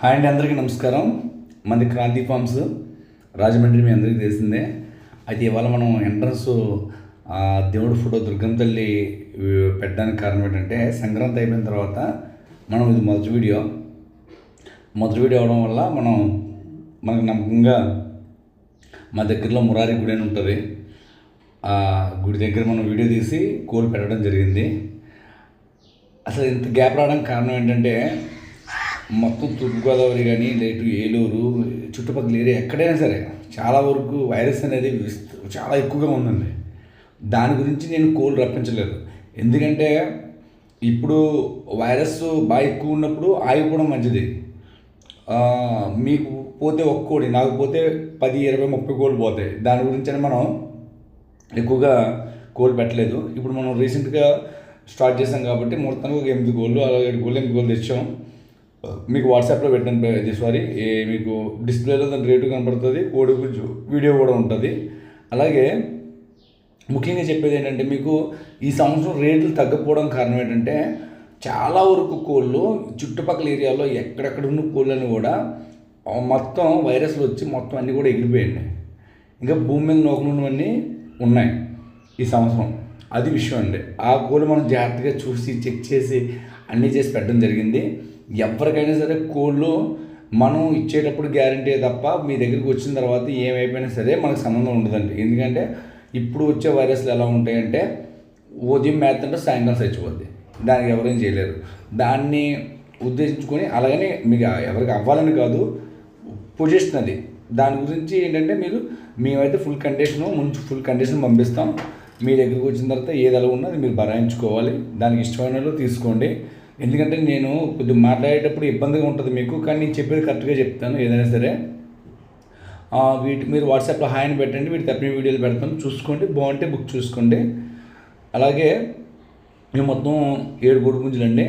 Hi అండి, అందరికీ నమస్కారం. మనది క్రాంతి ఫార్మ్స్ రాజమండ్రి, మీ అందరికీ తెలిసిందే. అయితే ఇవాళ మనం ఎంట్రన్స్ దేవుడి ఫోటో దుర్గం తల్లి పెట్టడానికి కారణం ఏంటంటే, సంక్రాంతి అయిపోయిన తర్వాత మనం ఇది మొదటి వీడియో అవడం వల్ల మనకు నమ్మకంగా మా దగ్గరలో మురారి గుడి అని ఉంటుంది. ఆ గుడి దగ్గర మనం వీడియో తీసి కోల్ పెట్టడం జరిగింది. అసలు ఇంత గ్యాప్ రావడానికి కారణం ఏంటంటే, మొత్తం తూర్పుగోదావరి కానీ లేటు ఏలూరు చుట్టుపక్కల ఏరియా ఎక్కడైనా సరే చాలా వరకు వైరస్ అనేది చాలా ఎక్కువగా ఉందండి. దాని గురించి నేను కోల్ రప్పించలేదు. ఎందుకంటే ఇప్పుడు వైరస్ బాగా ఎక్కువ ఉన్నప్పుడు ఆగిపోవడం మంచిది. మీకు పోతే ఒక్క కోడి, నాకు పోతే 10, 20, 30 కోళ్ళు పోతాయి. దాని గురించి మనం ఎక్కువగా కోళ్ళు పెట్టలేదు. ఇప్పుడు మనం రీసెంట్గా స్టార్ట్ చేసాం కాబట్టి మొత్తానికి ఒక 8 కోళ్ళు, అలా 7 కోళ్ళు, 8 కోళ్ళు తెచ్చాం. మీకు వాట్సాప్లో పెట్టాను, మీకు డిస్ప్లేలో దాని రేటు కనపడుతుంది, కోడి గురించి వీడియో కూడా ఉంటుంది. అలాగే ముఖ్యంగా చెప్పేది ఏంటంటే, మీకు ఈ సంవత్సరం రేట్లు తగ్గకపోవడం కారణం ఏంటంటే, చాలా వరకు కోళ్ళు చుట్టుపక్కల ఏరియాలో ఎక్కడెక్కడ ఉన్న కోళ్ళని కూడా మొత్తం వైరస్లు వచ్చి మొత్తం అన్నీ కూడా ఎగిరిపోయాయి. ఇంకా భూమి మీద నోకలున్నవన్నీ ఉన్నాయి ఈ సంవత్సరం. అది విషయం అండి. ఆ కోళ్ళు మనం జాగ్రత్తగా చూసి చెక్ చేసి అన్నీ చేసి పెట్టడం జరిగింది. ఎవరికైనా సరే కోళ్ళు మనం ఇచ్చేటప్పుడు గ్యారంటీ తప్ప మీ దగ్గరికి వచ్చిన తర్వాత ఏమైపోయినా సరే మనకు సంబంధం ఉండదండి. ఎందుకంటే ఇప్పుడు వచ్చే వైరస్లు ఎలా ఉంటాయంటే, ఉదయం మేతంటే సాయంకాలం చచ్చిపోద్ది. దానికి ఎవరేం చేయలేరు. దాన్ని ఉద్దేశించుకొని, అలాగనే మీకు ఎవరికి అవ్వాలని కాదు, పొజిషన్ అది. దాని గురించి ఏంటంటే, మేమైతే ఫుల్ కండిషన్ పంపిస్తాం. మీ దగ్గరికి వచ్చిన తర్వాత ఏది ఎలా ఉన్నా అది మీరు భరాయించుకోవాలి. దానికి ఇష్టమైన తీసుకోండి. ఎందుకంటే నేను కొద్దిగా మాట్లాడేటప్పుడు ఇబ్బందిగా ఉంటుంది మీకు, కానీ నేను చెప్పేది కరెక్ట్గా చెప్తాను. ఏదైనా సరే మీరు వాట్సాప్లో హాయ్ అని పెట్టండి, వీటి తప్పిన వీడియోలు పెడతాను, చూసుకోండి. బాగుంటే బుక్ చూసుకోండి. అలాగే మేము మొత్తం 7 కోడి పుంజులండి.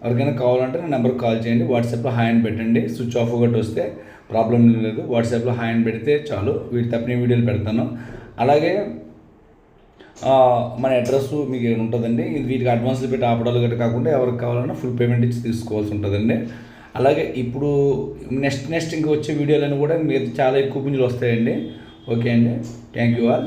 ఎవరికైనా కావాలంటే నా నెంబర్కి కాల్ చేయండి. వాట్సాప్లో హాయ్ అని పెట్టండి. స్విచ్ ఆఫ్ ఒకటి వస్తే ప్రాబ్లం లేదు. వాట్సాప్లో హాయ్ అని పెడితే చాలు, వీటి తప్పిన వీడియోలు పెడతాను. అలాగే మన అడ్రస్ మీకు ఉంటుందండి. వీటికి అడ్వాన్స్లు పెట్టి ఆపడాలు గట్రా కాకుండా ఎవరికి కావాలన్నా ఫుల్ పేమెంట్ ఇచ్చి తీసుకోవాల్సి ఉంటుందండి. అలాగే ఇప్పుడు నెక్స్ట్ ఇంకా వచ్చే వీడియోలను కూడా మీకు చాలా ఎక్కువ పుంజులు వస్తాయండి. ఓకే అండి, థ్యాంక్ యూ ఆల్.